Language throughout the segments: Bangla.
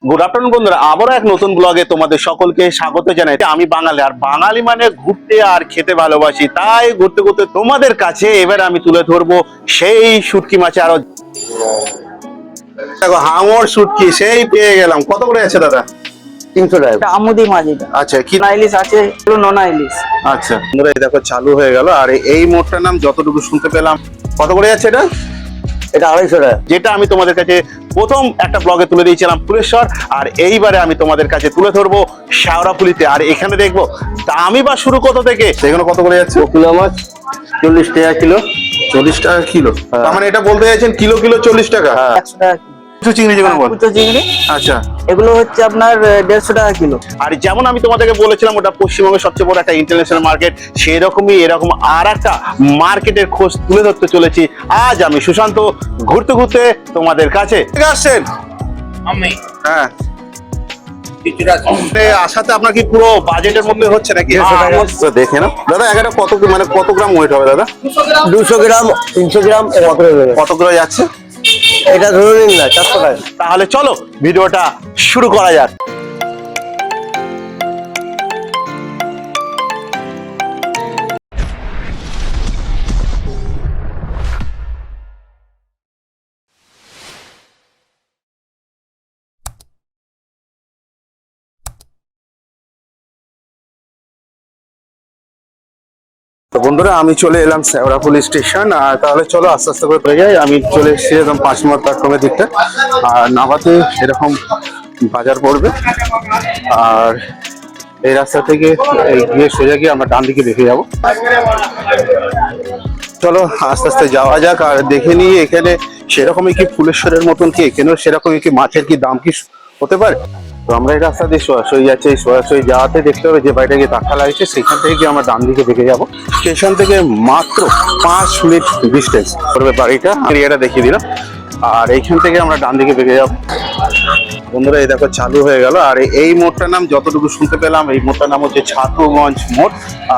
গুড আফটারনুন বন্ধুরা, আবারও এক নতুন ব্লগে তোমাদের সকলকে স্বাগত জানাই। আমি বাঙালি, আর বাঙালি মানে ঘুরতে আর খেতে ভালোবাসি। তাই ঘুরতে ঘুরতে তোমাদের কাছে এবার আমি তুলে ধরবো সেই শুটকি মাছ। আরো দেখো হাঙর শুটকি সেই পেয়ে গেলাম। কত করে আছে দাদা? 300 টাকা। এটা আমুদি মাছ। এটা আচ্ছা, কি নোনা ইলিশ আছে, এগুলো নোনা ইলিশ। আচ্ছা বন্ধুরা, এই দেখো চালু হয়ে গেল। আর এই মোটটার নাম যতটুকু শুনতে পেলাম, কত করে যাচ্ছে এটা? এটা 250 টাকা। যেটা আমি তোমাদের কাছে প্রথম একটা ব্লগে তুলে দিয়েছিলাম ফুলেশ্বর, আর এইবারে আমি তোমাদের কাছে তুলে ধরবো শেওড়াফুলিতে। আর এখানে দেখবো দামই বা শুরু কত থেকে, সেগুলো কত করে যাচ্ছে? কিলো মাছ 40 টাকা কিলো। 40 টাকা কিলো? তার মানে এটা বলতে চাইছেন কিলো কিলো 40 টাকা? 100 টাকা কিলো। কুচো চিংড়ি যেগুলো বল। কুচো চিংড়ি আচ্ছা, এগুলো হচ্ছে আপনার 150 টাকা কিলো। আর যেমন আমি তোমাদেরকে বলেছিলাম ওটা পশ্চিমবঙ্গের সবচেয়ে বড় একটা ইন্টারন্যাশনাল মার্কেট, সেরকমই এরকম আর একটা মার্কেটের খোঁজ তুলে ধরতে চলেছি আজ আমি সুশান্ত, ঘুরতে ঘুরতে তোমাদের কাছে। ঠিক আসছেন? আমি হ্যাঁ, কিছুটা আসাতে আপনার কি পুরো বাজেটের মধ্যে হচ্ছে নাকি? তো দেখে না দাদা, একটা কত মানে কত গ্রাম ওয়েট হবে দাদা? 200 গ্রাম 300 গ্রাম এরকম করে দেবে। কত করে যাচ্ছে? এটা ধরে নিন না 400 টাকা। তাহলে চলো ভিডিওটা শুরু করা যাক। তো বন্ধুরা, আমি চলে এলাম শেওড়াফুলি স্টেশন। আর তাহলে চলো আস্তে আস্তে করে চলে যাই। আমি চলে এসেছি একদম 5 নম্বর প্ল্যাটফর্মের দিকটা। আর নামাতে এরকম বাজার পড়বে, আর এই রাস্তা থেকে গিয়ে সোজা গিয়ে আমরা ডান দিকে দেখে যাবো। চলো আস্তে আস্তে যাওয়া যাক আর দেখে নিই এখানে সেরকমই কি ফুলেশ্বরের মতন কি এখানেও সেরকমই কি মাছের কি দাম কি হতে পারে। তো আমরা এই রাস্তা দিয়ে সোজাসুজি যাচ্ছি। এই সোজাসুজি যাওয়াতে দেখতে হবে যে বাড়িটা গিয়ে ধাক্কা লাগছে, সেখান থেকে গিয়ে আমরা ডান দিকে দেখে যাবো। স্টেশন থেকে মাত্র 5 মিনিট ডিস্টেন্স করবে বাড়িটা। এরিয়াটা দেখিয়ে দিলাম, আর এইখান থেকে আমরা ডান দিকে দেখে যাবো। বন্ধুরা, এই দেখো চালু হয়ে গেল। আর এই মোড়টার নাম যতটুকু শুনতে পেলাম, এই মোড়টার নাম হচ্ছে ছাতুগঞ্জ মোড়।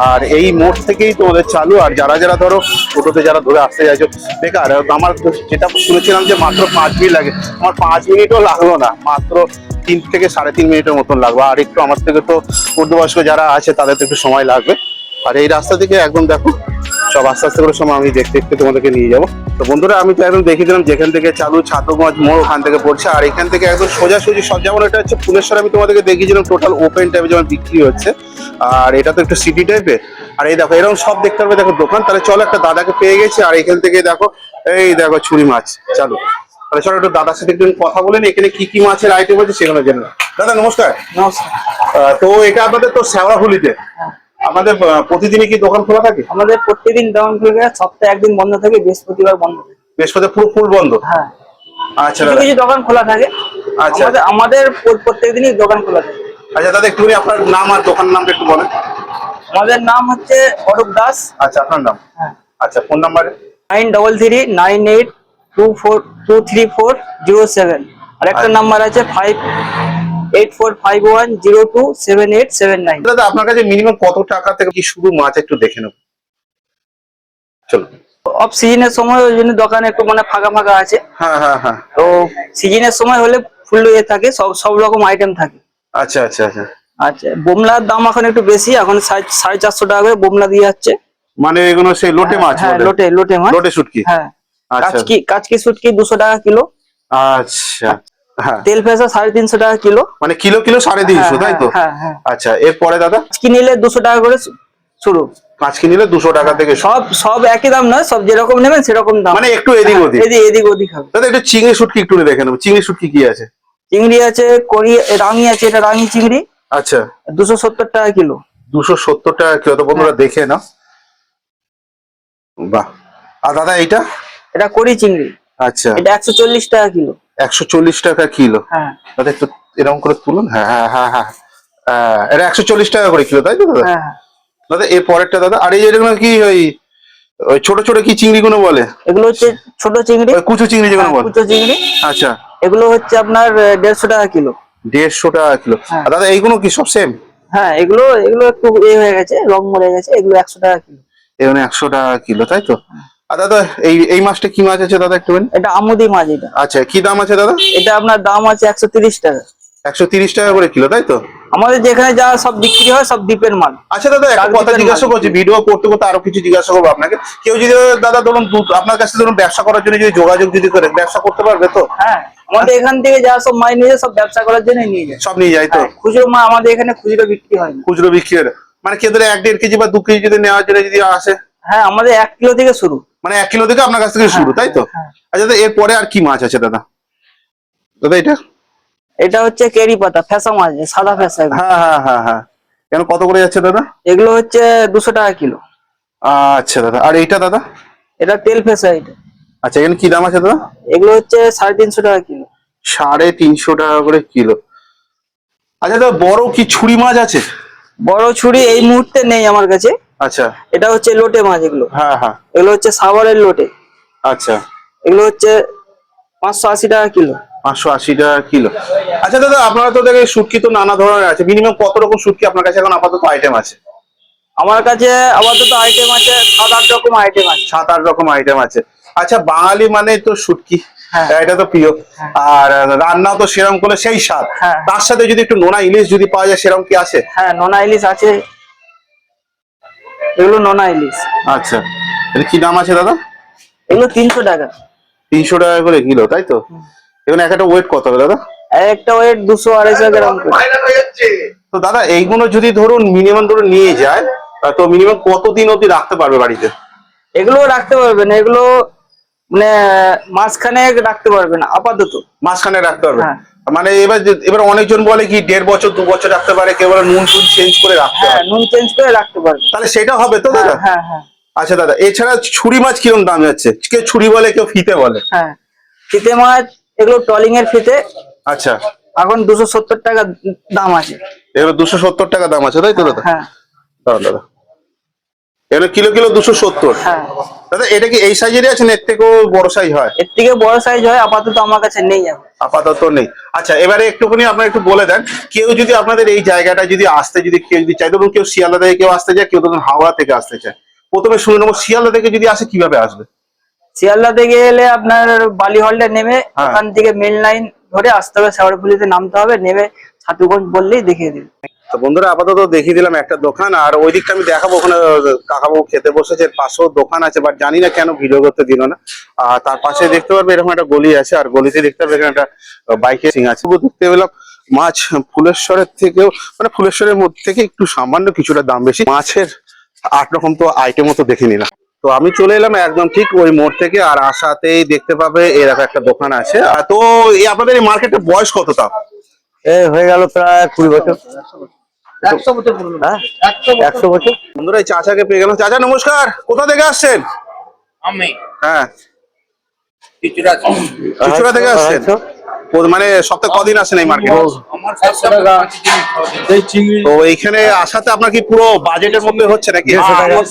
আর এই মোড় থেকেই তোমাদের চালু। আর যারা যারা ধরো টোটোতে যারা ধরে আসতে চাইছো বেকার, আমার যেটা শুনেছিলাম যে মাত্র 5 মিনিট লাগে, আমার 5 মিনিটও লাগলো না, মাত্র 3 থেকে 3.5 মিনিটের মতন লাগবে। আর একটু আমার থেকে তো উর্ধ্ববয়স্ক যারা আছে তাদের তো একটু সময় লাগবে। আর এই রাস্তা থেকে একদম দেখো সব আস্তে আস্তে করে সময় আমি দেখতে দেখতে তোমাদেরকে নিয়ে যাবো। তো বন্ধুরা, আমি তো একদম দেখিয়ে দিলাম যেখান থেকে চালু ছাতুগঞ্জ মোড়, ওখান থেকে পড়ছে। আর এখান থেকে একদম সোজাসুজি সব, যেমন এটা হচ্ছে ফুলেশ্বর, আমি তোমাদেরকে দেখিয়েছিলাম টোটাল ওপেন টাইপের যেমন বিক্রি হচ্ছে। আর এটা তো একটু সিটি টাইপের। আর এই দেখো এরকম সব দেখতে পারবে দেখো দোকান। তাহলে চলো একটা দাদাকে পেয়ে গেছি। আর এখান থেকে দেখো এই দেখো ছুরি মাছ চালু। তাহলে চলো একটু দাদার সাথে একটু কথা বলেন এখানে কি কি মাছের আইটেম আছে সেগুলো জেনে নাও। দাদা নমস্কার। নমস্কার। তো এটা আপনাদের তো শেওড়াফুলিতে আপনাদের প্রতিদিনই কি দোকান খোলা থাকে? আমাদের প্রত্যেকদিন দোকান খুলে, সপ্তাহে একদিন বন্ধ থাকে, বৃহস্পতিবার বন্ধ থাকে। বৃহস্পতি পুরো ফুল বন্ধ? হ্যাঁ, আচ্ছা কিছু দাদা। কিছু দোকান খোলা থাকে। আচ্ছা। আমাদের প্রত্যেকদিনই দোকান খোলা থাকে। আচ্ছা দাদা, একটু আপনার নাম আর দোকান নামটা একটু বলেন। আমাদের নাম হচ্ছে অরূপ দাস। আচ্ছা, আপনার নাম? হ্যাঁ। আচ্ছা, ফোন নাম্বার? 9339822407। আর একটা নাম্বার আছে 584510278779। দাদা, আপনার কাছে মিনিমাম কত টাকা থেকে কি শুরু মাছ একটু দেখে নেব? চলো। অফ সিজনের সময় ওই জন্য দোকানে একটু মানে ফাঁকা ফাঁকা আছে। হ্যাঁ হ্যাঁ হ্যাঁ। তো সিজনের সময় হলে ফুল ইয়ে থাকে, সব রকম আইটেম থাকে। আচ্ছা আচ্ছা আচ্ছা। আচ্ছা, বোমলার দাম এখন একটু বেশি, এখন 450 টাকা করে বোমলা দিয়ে যাচ্ছে। মানে এগুলো সেই লোটে মাছ? হ্যাঁ, বলে? লোটে মাছ। লোটে শুটকি? হ্যাঁ। আচ্ছা কাচকি শুটকি 200 টাকা কিলো। আচ্ছা। হ্যাঁ, তেল ফেসা 350 টাকা কিলো। মানে কিলো কিলো 350, তাই তো? হ্যাঁ হ্যাঁ। আচ্ছা, এরপরে দাদা? কাচকি নিলে 200 টাকা করে শুরু। কাঁচকি নিলে 200 টাকা থেকে সব একই দাম নয়, সব যেরকম নেবেন সেরকম দাম, মানে একটু এদিক ওদিক? এদিক ওদিক হবে। দাদা একটু চিংড়ি শুটকি একটু দেখে নেবো। চিংড়ি শুটকি কি আছে? চিংড়ি আছে, রাঙি আছে, এটা রাঙি চিংড়ি। আচ্ছা, 270 টাকা কিলো। 270 টাকা কিলো। তো বন্ধুরা দেখে নাও। বাহ। আর দাদা এইটা? এটা কড়ি চিংড়ি। আচ্ছা, এটা 140 টাকা কিলো। 140 টাকা কিলো? হ্যাঁ। দাদা একটু এরকম করে তুলুন। হ্যাঁ হ্যাঁ হ্যাঁ হ্যাঁ। এটা 140 টাকা করে কিলো, তাই তো দাদা? হ্যাঁ হ্যাঁ। দাদা এর পরেরটা দাদা? আর এই যেগুলো কি ওই ওই ছোট ছোট কি চিংড়ি গুলো বলে? এগুলো হচ্ছে ছোট চিংড়ি, ওই কুচো চিংড়ি যেগুলো বলে? কুচো চিংড়ি। আচ্ছা, এগুলো হচ্ছে আপনার 150 টাকা কিলো। 150 টাকা কিলো। হ্যাঁ। আর দাদা এইগুলো কি সব সেম? হ্যাঁ, এগুলো একটু হয়ে গেছে, রং মরে গেছে, এগুলো 100 টাকা কিলো। এখানে 100 টাকা কিলো, তাই তো? আর দাদা এই মাছটা কি মাছ আছে দাদা একটু বলেন? এটা আমুদি মাছ। এটা আচ্ছা, কি দাম আছে দাদা? এটা আপনার দাম আছে 130 টাকা। 130 টাকা করে কিলো, তাই তো? আমাদের যেখানে যা সব বিক্রি হয় সব দ্বীপের মাল। আচ্ছা দাদা, একটা কথা চাকরিতে জিজ্ঞাসা মাল করছি, ভিডিও করতে করতে আরো কিছু জিজ্ঞাসা করবো আপনাকে। কেউ যদি দাদা ধরুন আপনার কাছে ধরুন ব্যবসা করার জন্য যদি যোগাযোগ যদি করে, ব্যবসা করতে পারবে তো? হ্যাঁ, আমাদের এখান থেকে যা সব মাল নিয়ে যায় সব ব্যবসা করার জন্য নিয়ে যায়। সব নিয়ে যায় তো? হ্যাঁ, খুচরো মাল আমাদের এখানে খুচরো বিক্রি হয় না। খুচরো বিক্রি হয় না? মানে কেউ ধরে 1-1.5 কেজি বা 2 কেজি যদি নেওয়ার জন্য যদি আসে? হ্যাঁ, আমাদের 1 কিলো থেকে শুরু। মানে 1 কিলো থেকে আপনার কাছ থেকে শুরু, তাই তো? হ্যাঁ। আচ্ছা দাদা, এরপরে আর কি মাছ আছে দাদা? দাদা এটা? এটা হচ্ছে কেরি পাতা, ফেসা মাছ, সাদা ফেসা এগুলো। হ্যাঁ হ্যাঁ হ্যাঁ হ্যাঁ। কেন, কত করে যাচ্ছে দাদা? এগুলো হচ্ছে 200 টাকা কিলো। আচ্ছা দাদা, আর এইটা দাদা? এটা তেল ফেসা এটা। আচ্ছা, এখানে কি দাম আছে দাদা? এগুলো হচ্ছে 350 টাকা কিলো। 350 টাকা করে কিলো। আচ্ছা দাদা, বড় কি ছুরি মাছ আছে? বড় ছুরি এই মুহূর্তে নেই আমার কাছে। আচ্ছা। এটা হচ্ছে লোটে মাছ এগুলো। হ্যাঁ হ্যাঁ। এগুলো হচ্ছে সাভারের লোটে। আচ্ছা। এগুলো হচ্ছে 580 টাকা কিলো। 580 টাকা কিলো। আচ্ছা দাদা, আপনারা তো দেখে শুটকি তো নানা ধরনের আছে, মিনিমাম কত রকম শুটকি আপনার কাছে এখন আপাতত আইটেম আছে? আমার কাছে আপাতত আইটেম আছে 7-8 রকম আইটেম আছে। 7-8 রকম আইটেম আছে। আচ্ছা, বাঙালি মানে তো শুটকি, হ্যাঁ। এটা তো প্রিয়। আর রান্নাও তো সেরকম করলে সেই স্বাদ। হ্যাঁ। তার সাথে যদি একটু নোনা ইলিশ যদি পাওয়া যায়, সেরকম কি আছে? হ্যাঁ, নোনা ইলিশ আছে। এগুলো নোনা ইলিশ। আচ্ছা, এটা কি দাম আছে দাদা? এগুলো 300 টাকা। 300 টাকা করে কিলো, তাই তো? এখন একটা ওয়েট কত হবে দাদা? একটা ওয়েট 200-250 গ্রাম করে। তো দাদা, এইগুলো যদি ধরুন মিনিমাম ধরুন নিয়ে যায়, তো মিনিমাম কতদিন অবধি রাখতে পারবে বাড়িতে? এগুলো রাখতে পারবেন, এগুলো মানে মাঝখানে রাখতে পারবেন আপাতত। মাঝখানে রাখতে পারবে? হ্যাঁ। মানে এবার অনেকজন বলে কি 1.5 বছর 2 বছর রাখতে পারে, কেউ বলে নুন টুন চেঞ্জ করে রাখতে হ্যাঁ, হয়। নুন চেঞ্জ করে রাখতে পারবেন। তাহলে সেটা হবে তো হ্যাঁ দাদা? হ্যাঁ হ্যাঁ আচ্ছা দাদা, এছাড়া ছুরি মাছ কিরকম দাম যাচ্ছে? কেউ ছুরি বলে, কেউ ফিতে বলে। হ্যাঁ। ফিতে মাছ এগুলো ট্রলিং এর ফিতে আচ্ছা। এখন 270 টাকা দাম আছে। এবার 270 টাকা দাম আছে, তাই তো দাদা? হ্যাঁ দাদা দাদা, এগুলো কিলো কিলো 270। হ্যাঁ। দাদা, এটা কি এই সাইজেরই আছে না এর থেকেও বড় সাইজ হয়? এর থেকে বড় সাইজ হয়, আপাতত আমার কাছে নেই এখন। আপাতত নেই। আচ্ছা, এবারে একটুখানি আপনারা একটু বলে দেন, কেউ যদি আপনাদের এই জায়গাটা যদি আসতে যদি কেউ যদি চাই, ধরুন কেউ শিয়ালদা থেকে কেউ আসতে চায়, কেউ ধরুন হাওড়া থেকে আসতে চায়, প্রথমে শুনে নেবো শিয়ালদা থেকে যদি আসে কিভাবে আসবে? শিয়ালদা থেকে এলে আপনার বালি হলটা নেমে হ্যাঁ। ওখান থেকে মেন লাইন ধরে আসতে হবে, শেওড়াফুলিতে নামতে হবে, নেমে ছাতুগঞ্জ বললেই দেখিয়ে দিবে। তো বন্ধুরা, আপাতত দেখিয়ে দিলাম একটা দোকান, আর ওই দিকটা আমি দেখাবো, ওখানে কাকাবাবু খেতে বসেছে, পাশেও দোকান আছে, বাট জানি না কেন ভিডিও করতে দিল না। আর তার পাশে দেখতে পারবে এরকম একটা গলি আছে, আর গলিতে দেখতে পারবে এখানে একটা বাইকের সিং আছে। দেখতে পেলাম মাছ ফুলেশ্বরের থেকেও, মানে ফুলেশ্বরের মধ্যে থেকে একটু সামান্য কিছুটা দাম বেশি। মাছের 8 রকম তো আইটেমও তো দেখে নিলাম। তো আমি চলে এলাম একদম ঠিক ওই মোড় থেকে, আর আসাতেই দেখতে পাবে এরকম একটা দোকান আছে। তো এই আপনাদের এই মার্কেটের বয়স কত তা? হয়ে গেল প্রায় 20 বছর। 100 বছর পুরনো। হ্যাঁ, 100 বছর। বন্ধুরা, এই চাচাকে পেয়ে গেলাম। চাচা নমস্কার, কোথা থেকে আসছেন? আমি হ্যাঁ, কিছুটা চুচুড়া থেকে আসছেন? মানে সপ্তাহে কদিন আসেন এই মার্কেটে? আমার সবসময় তো এইখানে আসাতে আপনার কি পুরো বাজেটের মধ্যে হচ্ছে নাকি?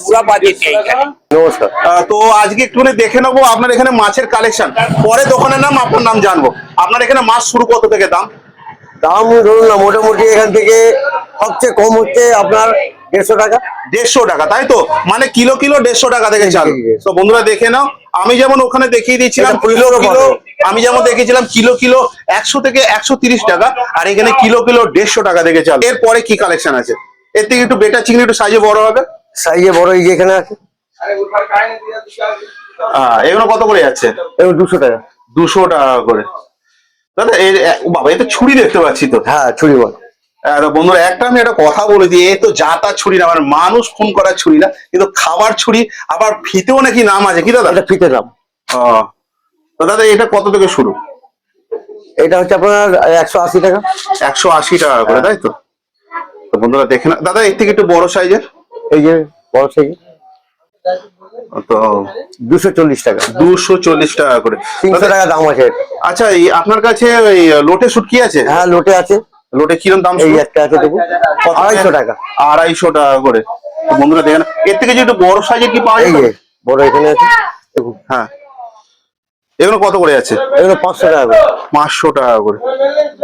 পুরো বাজেট এইখানে। নমস্কার। তো আজকে একটুখানি দেখে নেবো আপনার এখানে মাছের কালেকশন, পরে দোকানের নাম আপনার নাম জানবো। আপনার এখানে মাছ শুরু কত থেকে দাম? দাম ধরুন না, মোটামুটি এখান থেকে সবচেয়ে কম হচ্ছে আপনার 150 টাকা। 150 টাকা, তাই তো? মানে কিলো কিলো 150 টাকা থেকে চালু। তো বন্ধুরা দেখে নাও, আমি যেমন ওখানে দেখিয়ে দিয়েছিলাম এটা কিলো খুচরো কিলো, পাবে। আমি যেমন দেখিয়েছিলাম কিলো কিলো 100 থেকে 130 টাকা, আর এখানে কিলো কিলো 150 টাকা থেকে চালু। এরপরে কি কালেকশন আছে? এর থেকে একটু বেটা চিংড়ি একটু সাইজে বড় হবে। সাইজে বড় এই যে এখানে আছে, এগুলো কত করে যাচ্ছে? এগুলো 200 টাকা। 200 টাকা করে। দাদা বাবা, এ তো ছুরি দেখতে পাচ্ছি তো। হ্যাঁ, ছুরি বল। তো বন্ধুরা, আমি একটা কথা বলে দিই, এ তো জাতা ছুরি না, মানে মানুষ ফোন করার ছুরি না, কিন্তু খাবার ছুরি। আবার ফিতেও নাকি নাম আছে, কি দাদা? এটা ফিতে দাম। তো দাদা, এটা কত থেকে শুরু? এটা হচ্ছে আপনার 180 টাকা। 180 টাকা করে, তাই তো? তো বন্ধুরা দেখে না দাদা, এর থেকে একটু বড় সাইজের, এই যে বড় সাইজ তো 240 টাকা। 240 টাকা করে। 300 টাকা দাম আছে। আচ্ছা, এই আপনার কাছে ওই লোটে শুটকি আছে? হ্যাঁ, লোটে আছে। লোটে কিরকম দাম এই শুরু? একটা আছে দেখুন, 250 টাকা। 250 টাকা করে। তো বন্ধুরা দেখেন, এর থেকে যে একটু বড় সাইজের কি পাওয়া এই যায়? যে বড় এখানে আছে দেখুন। হ্যাঁ, এগুলো কত করে আছে? এগুলো 500 টাকা করে। 500 টাকা করে।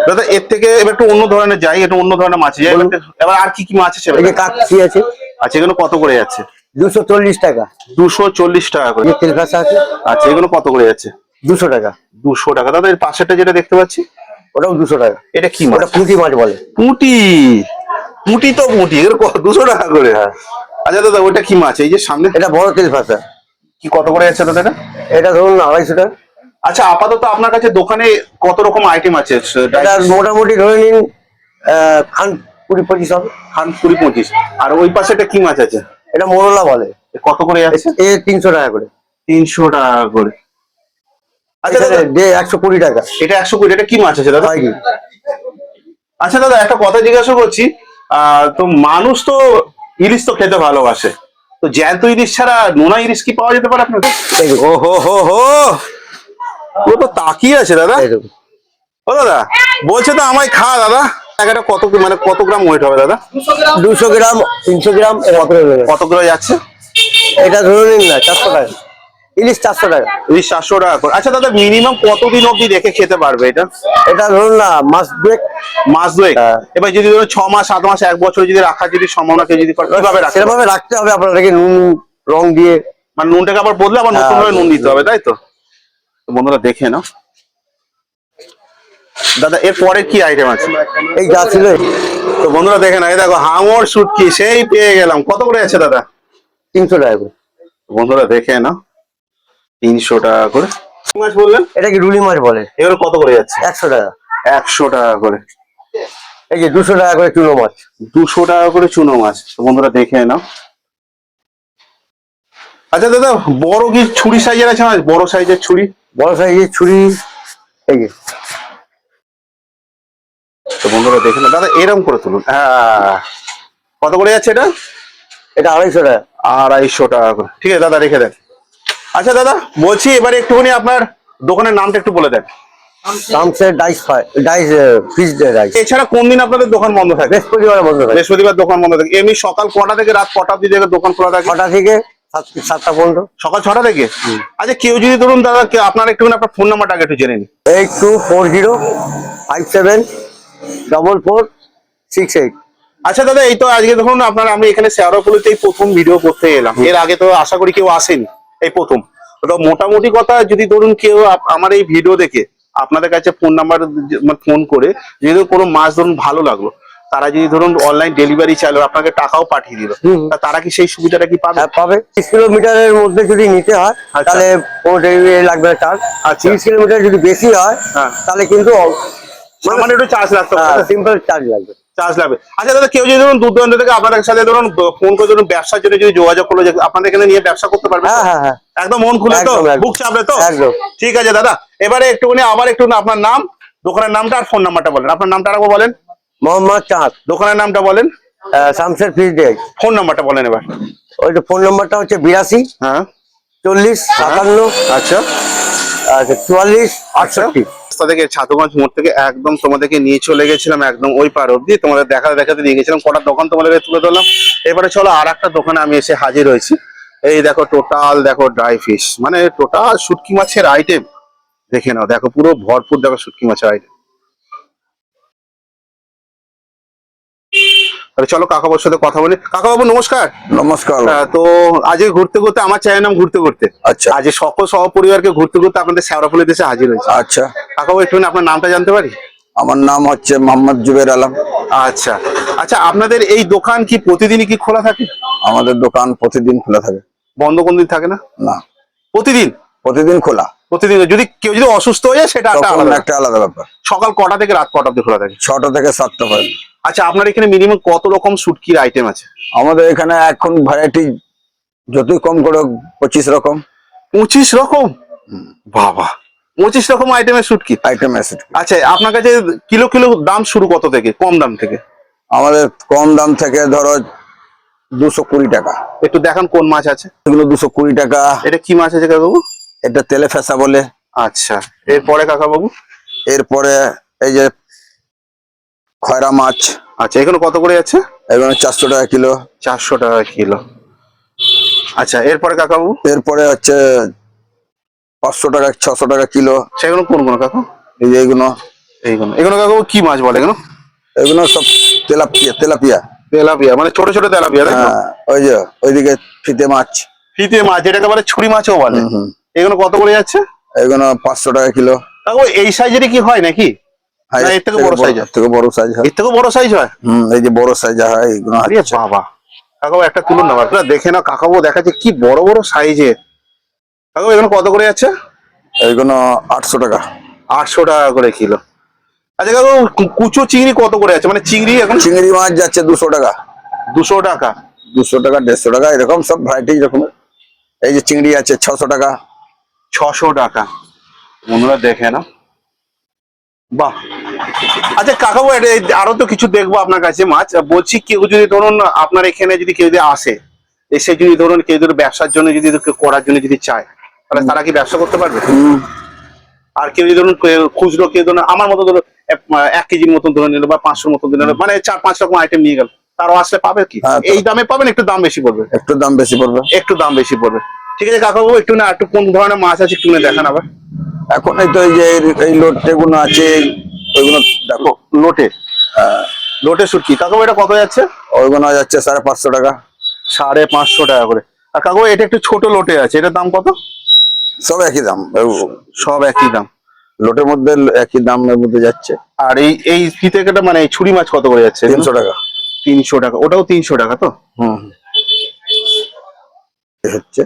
দাদা, এর থেকে এবার একটু অন্য ধরনের যাই, একটু অন্য ধরনের মাছ যাই। এবার আর কি কি মাছ আছে? এই যে কাকচি আছে, আচ্ছা, এগুলো কত করে যাচ্ছে? 240 টাকা। 240 টাকা করে। এই যে তেলকাসা আছে, আচ্ছা, এগুলো কত করে যাচ্ছে? 200 টাকা। 200 টাকা। দাদা, এর পাশেরটা যেটা দেখতে পাচ্ছি, ওটাও 200 টাকা। এটা কি মাছ? ওটা পুঁটি মাছ বলে। পুঁটি, পুঁটি তো পুঁটি, এর 200 টাকা করে? হ্যাঁ। আচ্ছা দাদা ওইটা কি মাছ? এই যে সামনে এটা বড় তেল ফাঁসা। কি কত করে যাচ্ছে দাদা এটা? এটা ধরুন 250 টাকা। আচ্ছা আপাতত আপনার কাছে দোকানে কত রকম আইটেম আছে? এটা মোটামুটি ধরে নিন খান 20-25 হবে। খান 20-25। আর ওই পাশে এটা কি মাছ আছে? এটা মোরলা বলে। এ কত করে যাচ্ছে? 300 টাকা করে। 300 টাকা করে। আচ্ছা দাদা 120 টাকা। এটা 120। এটা কি মাছ আছে দাদা? হয় কি? আচ্ছা দাদা একটা কথা জিজ্ঞাসা করছি, তো মানুষ তো ইলিশ তো খেতে ভালোবাসে, তো জ্যান্ত ইলিশ ছাড়া নোনা ইলিশ কি পাওয়া যেতে পারে আপনার? এই দেখুন। ও হো হো হো, ও তো তাকিয়ে আছে দাদা। এই দেখুন। ও দাদা বলছে তো আমায় খা দাদা। একটা কত মানে কত গ্রাম ওয়েট হবে দাদা? 200 গ্রাম 300 গ্রাম এর মতো হয়ে যাবে। কত করে যাচ্ছে? এটা ধরে নিন না 400 টাকা। ইলিশ 400 টাকা। ইলিশ 400 টাকা করে। আচ্ছা দাদা মিনিমাম কতদিন অবধি রেখে খেতে পারবে এটা? এটা ধরুন না মাস দুয়েক। মাস দুয়েক? হ্যাঁ। এবার যদি ধরুন 6 মাস 7 মাস 1 বছর যদি রাখার যদি সম্ভাবনা কেউ যদি করে, কিভাবে রাখতে হবে? সেরকমভাবে রাখতে হবে আপনাদেরকে, নুন রং দিয়ে। মানে নুনটাকে আবার বদলে আবার নতুন ভাবে নুন দিতে হবে, তাই তো? তো বন্ধুরা দেখে নাও দাদা এর পরে কি আইটেম আছে? এই যা ছিল। তো বন্ধুরা দেখে না, এই দেখো হাঙর শুটকি সেই পেয়ে গেলাম। কত করে আছে দাদা? 300 টাকা করে। বন্ধুরা দেখে নাও 300 টাকা করে। কি মাছ বললেন? এটা কি রুলি মাছ বলে। এগুলো কত করে যাচ্ছে? 100 টাকা। 100 টাকা করে। এই যে 200 টাকা করে চুনো মাছ। 200 টাকা করে চুনো মাছ। তো বন্ধুরা দেখে নাও। আচ্ছা দাদা বড় কি ছুরি সাইজের আছে মাছ? বড় সাইজের ছুরি? বড় সাইজের ছুরি। এই যে। তো বন্ধুরা দেখে নাও দাদা, এরকম করে তুলুন। হ্যাঁ কত করে যাচ্ছে এটা? এটা 250 টাকা। 250 টাকা করে। ঠিক আছে দাদা রেখে দেন। আচ্ছা দাদা বলছি এবারে একটুখানি আপনার দোকানের নামটা একটু বলে দেন। শামসের ডাইস ফিশ রাইস। এছাড়া কোন দিন আপনাদের দোকান বন্ধ থাকে? বৃহস্পতিবার বন্ধ থাকে। বৃহস্পতিবার দোকান বন্ধ থাকে। এমনি সকাল কটা থেকে রাত কটা অব্দি দোকান খোলা থাকে? 6টা থেকে 7টা পর্যন্ত। সকাল 6টা থেকে? আচ্ছা কেউ যদি ধরুন দাদা আপনার একটুখানি আপনার ফোন নাম্বারটা একটু জেনে নিন। 8240574468। আচ্ছা দাদা এই তো আজকে ধরুন আপনার আমি এখানে শেওড়াফুলিতেই প্রথম ভিডিও করতে এলাম। এর আগে তো আশা করি কেউ আসেনি, এই প্রথম। তো মোটামুটি কথা যদি ধরুন কেউ আমার এই ভিডিও দেখে আপনাদের কাছে ফোন নাম্বার ফোন করে যদি কোনো মাছ ধরুন ভালো লাগলো, তারা যদি ধরুন অনলাইন ডেলিভারি চাইলো, আপনাকে টাকাও পাঠিয়ে দিল, তা তারা কি সেই সুবিধাটা কি পাবে? হ্যাঁ পাবে। 30 কিলোমিটারের মধ্যে যদি নিতে হয় তাহলে কোনো ডেলিভারি লাগবে না চার্জ। আর 30 কিলোমিটার যদি বেশি হয় তাহলে কিন্তু সামান্য একটু চার্জ লাগতে পারে, সিম্পল চার্জ লাগবে। চার্জ লাগবে। আচ্ছা দাদা কেউ যদি ধরুন দূর দূরান্ত থেকে আপনাদের সাথে ধরুন ফোন করে ধরুন ব্যবসার জন্য যদি যোগাযোগ করলো, যে আপনাদের এখানে নিয়ে ব্যবসা করতে পারবে? হ্যাঁ হ্যাঁ হ্যাঁ একদম মন খুলে তো, একদম, একদম। বুক চাপড়ে তো? একদম। ঠিক আছে দাদা এবারে একটুখানি আবার একটু আপনার নাম, দোকানের নামটা আর ফোন নাম্বারটা বলেন। আপনার নামটা আরেকবার বলেন। মোহাম্মদ চাঁদ। দোকানের নামটা বলেন। শামসের ফিশ ডেক। ফোন নাম্বারটা বলেন এবার। ওই যে ফোন নাম্বারটা হচ্ছে 82 হ্যাঁ 40 57 আচ্ছা 44 68। রাস্তা থেকে ছাতুগঞ্জ মোড় থেকে একদম তোমাদেরকে নিয়ে চলে গেছিলাম একদম ওই পার অব্দি, তোমাদের দেখাতে নিয়ে গেছিলাম। কটা দোকান তোমাদেরকে তুলে ধরলাম। এবারে চলো আর একটা দোকানে আমি এসে হাজির হয়েছি। এই দেখো টোটাল দেখো ড্রাই ফিশ, মানে টোটাল শুটকি মাছের আইটেম দেখে নাও। দেখো পুরো ভরপুর দেখো শুটকি মাছের আইটেম। চলো কাকাবাবুর সাথে কথা বলি। কাকাবাবু নমস্কার। নমস্কার। তো আজকে ঘুরতে ঘুরতে আমার চ্যানেল নাম ঘুরতে ঘুরতে, আচ্ছা আজ সকল সহপরিবারকে ঘুরতে ঘুরতে আপনাদের শেওড়াফুলি দেশে হাজির হয়েছে। আচ্ছা কাকাবাবু একটু আপনার নামটা জানতে পারি? আমার নাম হচ্ছে মোহাম্মদ জুবের আলম। আচ্ছা আচ্ছা আপনাদের এই দোকান কি প্রতিদিনই কি খোলা থাকে? আমাদের দোকান প্রতিদিন খোলা থাকে। বন্ধ কোন দিন থাকে না? না, প্রতিদিন? প্রতিদিন খোলা। প্রতিদিন। যদি কেউ যদি অসুস্থ হয়ে যায় সেটা একটা তখন আলাদা। একটা আলাদা ব্যাপার। সকাল কটা থেকে রাত কটা অবধি খোলা থাকে? 6টা থেকে 7টা পর্যন্ত। আচ্ছা আপনার এখানে মিনিমাম কত রকম শুটকির আইটেম আছে? আমাদের এখানে এখন ভ্যারাইটি যতই কম করে 25 রকম। 25 রকম? বাবা 25 রকম আইটেমের শুটকি আইটেম আছে। আচ্ছা আপনার কাছে কিলো কিলো দাম শুরু কত থেকে, কম দাম থেকে? আমাদের কম দাম থেকে ধরো 220 টাকা। একটু দেখান কোন মাছ আছে এগুলো 220 টাকা। এটা কি মাছ আছে কাকাবাবু? এটা তেলে ফেসা বলে। আচ্ছা এরপরে কাকাবাবু? এরপরে এই যে খয়রা মাছ। আচ্ছা এখানে কত করে যাচ্ছে? এগুলো 400 টাকা কিলো। 400 টাকা কিলো। আচ্ছা এরপরে কাকাবাবু? এরপরে হচ্ছে 500 টাকা 600 টাকা কিলো। সেগুলো কোনগুলো কাকু? এই যে এগুলো এগুলো কাকাবাবু কি মাছ বলে এগুলো? এগুলো সব তেলাপিয়া। তেলাপিয়া মানে ছোট ছোট তেলাপিয়া তাই তো? হ্যাঁ, ওই যে ওইদিকে ফিতে মাছ। ফিতে মাছ যেটাকে বলে ছুরি মাছও বলে। এগুলো কত করে যাচ্ছে? এগুলো 500 টাকা কিলো। কাকু এই সাইজেরই কি হয় নাকি? হ্যাঁ, না, এর থেকে বড় সাইজ এর থেকে বড় সাইজ হয়। এর থেকে বড় সাইজ হয়? এই যে বড় সাইজ হয় এগুলো আরে হচ্ছে। বাবা, কাকাবু একটা তুলুন না, আপনারা দেখে না, কাকাবু দেখাচ্ছে কি বড় বড় সাইজের। কাকাবু এগুলো কত করে যাচ্ছে? এইগুলো 800 টাকা। 800 টাকা করে কিলো। আচ্ছা কাকু, কুচো চিংড়ি কত করে আছে? মানে চিংড়ি এখন চিংড়ি মাছ যাচ্ছে 200 টাকা। 200 টাকা। 200 টাকা, 150 টাকা, এরকম সব ভ্যারাইটি রকমের। এই যে চিংড়ি আছে 600 টাকা। 600 টাকা। বন্ধুরা দেখে না, বাহ। আচ্ছা কাকাবু, আরো তো কিছু দেখবো আপনার কাছে মাছ। বলছি কেউ যদি ধরুন আপনার এখানে যদি কেউ যদি আসে, এসে যদি ধরুন কেউ যদি ব্যবসার জন্য যদি কেউ করার জন্য যদি চায়, তাহলে তারা কি ব্যবসা করতে পারবে? আর কেউ যদি ধরুন খুচরো, কেউ ধরুন আমার মতো ধরুন 1 কেজির মতন ধরে নিল বা 500 মতন ধরে নিল, মানে 4-5 রকম আইটেম নিয়ে গেল, তারাও আসলে পাবে কি? হ্যাঁ, এই দামে পাবেন? একটু দাম বেশি পড়বে? একটু দাম বেশি পড়বে। একটু দাম বেশি পড়বে। ঠিক আছে কাকাবু, একটু না একটু কোন ধরনের মাছ আছে একটু দেখান আবার। এখন এই তো এই যে এই লোটগুলো আছে, ওইগুলো দেখো। লোটে, লোটে শুটকি। কাকাবু এটা কত যাচ্ছে? ওইগুলো যাচ্ছে 550 টাকা। 550 টাকা করে। আর কাকাবু এটা একটু ছোট লোটে আছে, এটার দাম কত? সব একই দাম, সব একই দাম। লোটের মধ্যে একই দামের মধ্যে যাচ্ছে। আর এই ফিতে কেটে মানে এই ছুরি মাছ কত করে যাচ্ছে? 300 টাকা। 300 টাকা। ওটাও 300 টাকা তো? এই হচ্ছে।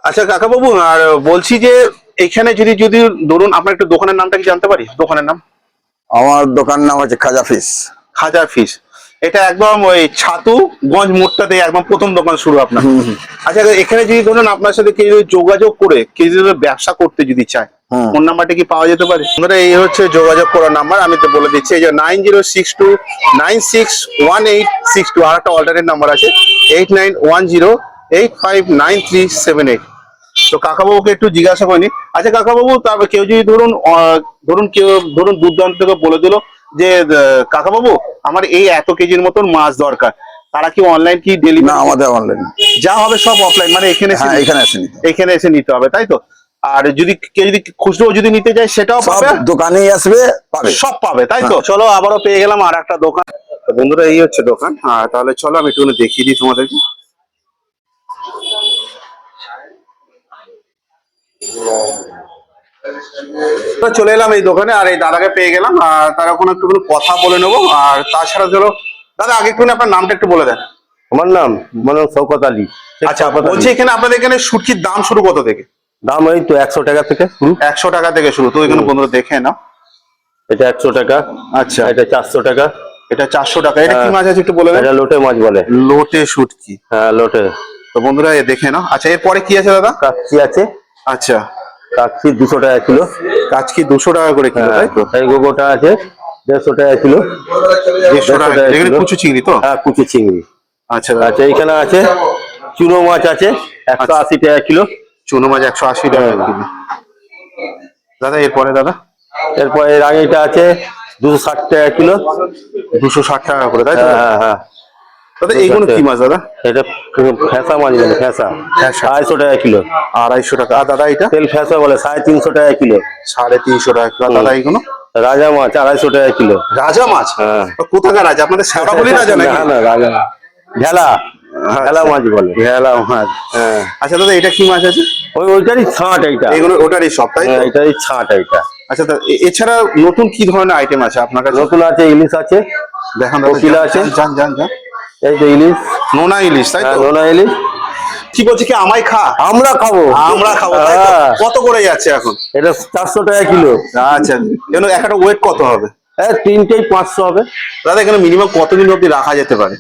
আচ্ছা কাকাবাবু, আর বলছি যে এখানে যদি যদি ধরুন আপনার একটু দোকানের নামটা কি জানতে পারি? দোকানের নাম? আমার দোকানের নাম হচ্ছে খাজা ফিশ। খাজা ফিশ। এটা একদম ওই ছাতুগঞ্জ মোড়টাতে একদম প্রথম দোকান শুরু আপনার। আচ্ছা এখানে যদি ধরুন আপনার সাথে কেউ যদি যোগাযোগ করে কেউ যদি ব্যবসা করতে যদি চায়, ফোন নাম্বারটা কি পাওয়া যেতে পারে? বন্ধুরা এই হচ্ছে যোগাযোগ করার নাম্বার, আমি তো বলে দিচ্ছি, এই যে 9062961862। আর একটা অল্টারনেট নাম্বার আছে 8910859378। তো কাকাবাবুকে একটু জিজ্ঞাসা করিনি। আচ্ছা কাকাবাবু, তারপর কেউ যদি ধরুন কেউ ধরুন দূর দূরান্ত থেকে বলে দিল যে কাকাবাবু আমার এই এত কেজির মতন মাছ দরকার, তারা কি অনলাইন কি না, ডেলিভারি? আমাদের অনলাইন। যা হবে সব অফলাইন, মানে এখানে হ্যাঁ, এখানে এসে নিতে হবে। এখানে এসে নিতে হবে, তাই তো? আর যদি কেউ যদি খুচরো যদি নিতে চায় সেটাও সব পাবে? দোকানেই আসবে, পাবে। সব পাবে, তাই তো? চলো আবারও পেয়ে গেলাম আর একটা দোকান। তো বন্ধুরা এই হচ্ছে দোকান। তাহলে চলো আমি একটু দেখিয়ে দিই তোমাদেরকে। তো চলে এলাম এই দোকানে, আর এই দাদাকে পেয়ে গেলাম, আর তারা কোনো একটু কথা বলে নেবো। আর তাছাড়া চলো দাদা, আগে একটু আপনার নামটা একটু বলে দেন। আমার নাম শওকত আলী। আচ্ছা বলছি এখানে আপনাদের এখানে শুটকির দাম শুরু কত থেকে? দাম এই তো 100 টাকা থেকে শুরু। 100 টাকা থেকে শুরু। তো এখানে বন্ধুরা দেখে নাও। এটা 100 টাকা। আচ্ছা, এটা 400 টাকা। এটা 400 টাকা। এটা কি হ্যাঁ। মাছ আছে একটু বলে দেন। এটা লোটে মাছ বলে। লোটে শুটকি। হ্যাঁ, লোটে। তো বন্ধুরা এ দেখে নাও। আচ্ছা এরপরে কি আছে দাদা? কাচ্চি আছে। আচ্ছা, কাচ্চি 200 টাকা কিলো। কাচকি 200 টাকা করে কিলো, তাই তো? এই গোটা আছে 150 টাকা কিলো। 150 টাকা। এখানে কিলো। কুচু চিংড়ি তো? হ্যাঁ, কুচি চিংড়ি। আচ্ছা দাদা। আচ্ছা, এইখানে আছে চুনো মাছ আছে 180 টাকা কিলো। চুনো মাছ 180 টাকা কিলো। দাদা এরপরে দাদা? এরপর এই রাঙিটা আছে 260 টাকা কিলো। 260 টাকা করে, তাই তো? হ্যাঁ হ্যাঁ হ্যাঁ। দাদা এইগুলো কি মাছ দাদা? এটা ফ্যাঁসা মাছ বলে, ফ্যাঁসা। ফ্যাঁসা। 250 টাকা কিলো। 250 টাকা। আর দাদা এটা? তেল ফ্যাঁসা বলে 350 টাকা কিলো। 350 টাকা কিলো। দাদা এইগুলো? রাজা মাছ 250 টাকা কিলো। রাজা মাছ? হ্যাঁ। কোথাকার রাজা? আপনাদের শ্যাওড়াফুলি রাজা নাকি? না না, রাজা ঢেলা। ঢেলা মাছ বলে। ভেলা মাছ। হ্যাঁ। আচ্ছা দাদা এটা কি মাছ আছে? ওইটারই ছাঁট এইটা। এগুলো ওটারই সব, তাই তো? হ্যাঁ, এটারই ছাঁট এইটা। আচ্ছা দাদা এছাড়া নতুন কি ধরনের আইটেম আছে আপনার কাছে? নতুন আছে ইলিশ আছে। দেখান দাদা। কোকিলা আছে। যান যান যান। এই যে ইলিশ। নোনা ইলিশ, তাই হ্যাঁ, তো? নোনা ইলিশ। কি বলছি কি আমায় খা? আমরা খাবো। আমরা খাবো, তাই তো? হ্যাঁ। কত করে যাচ্ছে এখন? এটা 400 টাকা কিলো। আচ্ছা, এখানে একটা ওয়েট কত হবে? তিনটেই 500 হবে। দাদা এখানে মিনিমাম কতদিন অবধি রাখা যেতে পারে?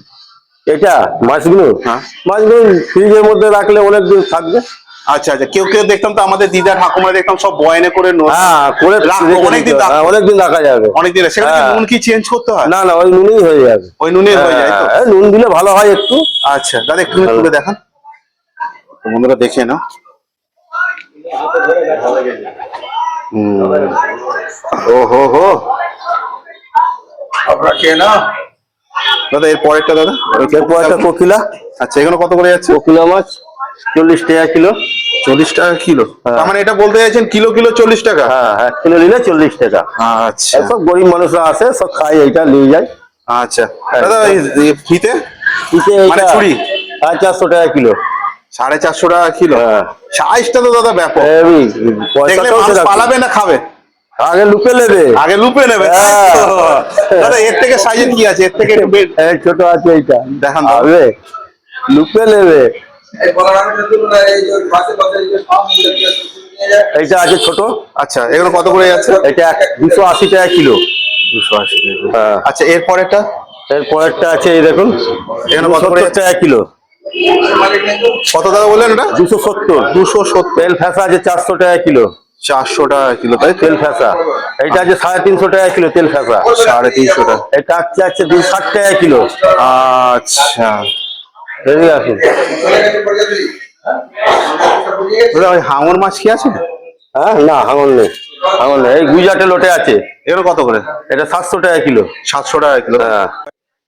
এটা মাছগুলো? হ্যাঁ। মাছগুলো ফ্রিজের মধ্যে রাখলে অনেক দিন থাকবে। আচ্ছা আচ্ছা, কেউ কেউ দেখতাম তো আমাদের দিদা ঠাকুমা দেখতাম সব বয়ানে করে হ্যাঁ, করে অনেকদিন অনেকদিন রাখা যাবে। অনেকদিন। সেখানে কি হ্যাঁ। নুন কি চেঞ্জ করতে হয়? না না, ওই নুনেই হয়ে যাবে। ওই নুনে হয়ে যায় তো? হ্যাঁ, নুন দিলে ভালো হয় একটু। আচ্ছা দাদা একটু তুলে দেখান, তো বন্ধুরা দেখে নাও। ও হো হো, আপনারা খেয়ে নাও। দাদা এর পরেরটা দাদা? এরপর একটা কোকিলা। আচ্ছা এগুলো কত করে যাচ্ছে? কোকিলা মাছ 40 টাকা কিলো। 40 টাকা কিলো? তার মানে এটা বলতে চাইছেন কিলো কিলো 40 টাকা? হ্যাঁ, 1 কিলো নিলে 40 টাকা। আচ্ছা সব গরিব মানুষরা আসে, সব খায়, এইটা নিয়ে যায়। আচ্ছা দাদা এই ফিতে মানে ছুরি? 450 টাকা কিলো। 450 টাকা কিলো? হ্যাঁ। সাইজটা তো দাদা ব্যাপক। হেভি। দেখলে মানুষ পালাবে না খাবে? আগে লুপে নেবে। আগে লুপে নেবে তাই তো? দাদা এর থেকে সাইজের কি আছে, এর থেকে একটু এই ছোট আছে এইটা, দেখান দাও। হবে লুপে নেবে। এইটা আছে ছোট, আচ্ছা এগুলো কত করে যাচ্ছে? এটা 280 টাকা কিলো। 280 হ্যাঁ। আচ্ছা এর পরেরটা? এর পরেরটা আছে এই দেখুন, এখানে কত করে 270 টাকা কিলো। কত দাদা বললেন এটা? 270। 270। তেল ফ্যাসা আছে 400 টাকা কিলো। 400 টাকা কিলো তাই তো? তেল ফ্যাসা এইটা আছে 350 টাকা কিলো তেল ফ্যাসা। 350 টাকা। এটা আছে 260 টাকা কিলো। আচ্ছা বেরিয়ে আসুন। দাদা ওই হাঙর মাছ কি আছে? হ্যাঁ না হাঙর নেই, হাঙর নেই। এই গুজরাটে লোটে আছে, এগুলো কত করে? এটা 700 টাকা কিলো। 700 টাকা কিলো। হ্যাঁ।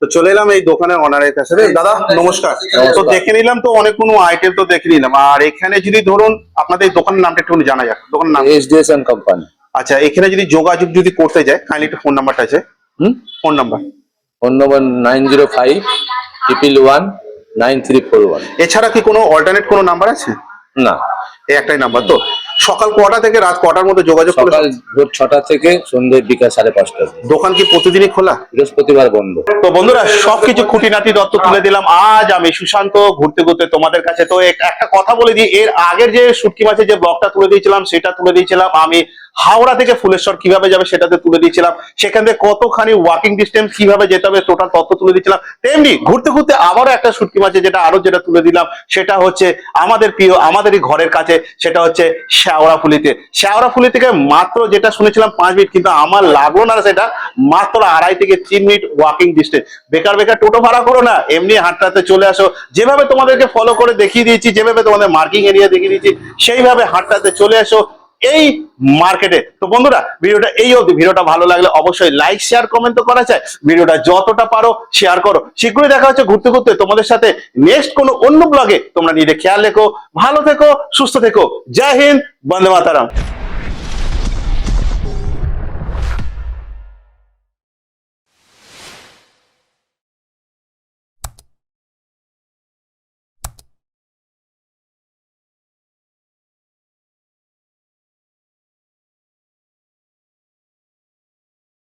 তো চলে এলাম এই দোকানের অনারের কাছে। দাদা নমস্কার। তো দেখে নিলাম তো অনেকগুলো আইটেম তো দেখে নিলাম, আর এখানে যদি ধরুন আপনাদের দোকানের নামটা একটু জানা যাক, দোকানের নাম? SDS and company. আচ্ছা এখানে যদি যোগাযোগ যদি করতে যায় কাইন্ডলি একটু ফোন নাম্বারটা আছে। Phone number? ফোন নম্বর 905-111-9341। এছাড়া কি কোনো অল্টারনেট কোনো নাম্বার আছে? না, এই একটাই নাম্বার তো? সকাল কটা থেকে রাত কটার মধ্যে যোগাযোগ করলে? সকাল ভোর 6টা থেকে সন্ধ্যে বিকাল 5:30। দোকান কি প্রতিদিনই খোলা? বৃহস্পতিবার বন্ধ। তো বন্ধুরা সবকিছু খুঁটিনাটি তথ্য তুলে দিলাম আজ আমি সুশান্ত ঘুরতে ঘুরতে তোমাদের কাছে। তো একটা কথা বলে দিই, এর আগের যে শুটকি মাছের যে ব্লগটা তুলে দিয়েছিলাম সেটা তুলে দিয়েছিলাম আমি হাওড়া থেকে ফুলেশ্বর কিভাবে যাবে সেটাতে তুলে দিয়েছিলাম, সেখান থেকে কতখানি ওয়াকিং ডিস্টেন্স কিভাবে যেতে হবে টোটাল তথ্য তুলে দিয়েছিলাম। তেমনি ঘুরতে ঘুরতে আবারও একটা শুটকি মাছের যেটা তুলে দিলাম সেটা হচ্ছে আমাদের প্রিয় আমাদেরই ঘরের কাছে, সেটা হচ্ছে শেওড়াফুলিতে। শেওড়াফুলি থেকে মাত্র যেটা শুনেছিলাম 5 মিনিট, কিন্তু আমার লাগলো না সেটা, মাত্র 2.5 থেকে 3 মিনিট ওয়াকিং ডিস্টেন্স। বেকার বেকার টোটো ভাড়া করো না, এমনি হাঁটতে চলে আসো। যেভাবে তোমাদেরকে ফলো করে দেখিয়ে দিয়েছি, যেভাবে তোমাদের মার্কিং এরিয়া দেখিয়ে দিয়েছি, সেইভাবে হাঁটতে চলে আসো এই মার্কেটে। তো বন্ধুরা ভিডিওটা এই অবধি। ভিডিওটা ভালো লাগলে অবশ্যই লাইক শেয়ার কমেন্ট তো করা চাই, ভিডিওটা যতটা পারো শেয়ার করো। শীঘ্রই দেখা হচ্ছে ঘুরতে ঘুরতে তোমাদের সাথে নেক্সট কোনো অন্য ব্লগে। তোমরা নিজেদের খেয়াল রেখো, ভালো থেকো, সুস্থ থেকো। জয় হিন্দ, বন্দে মাতারাম।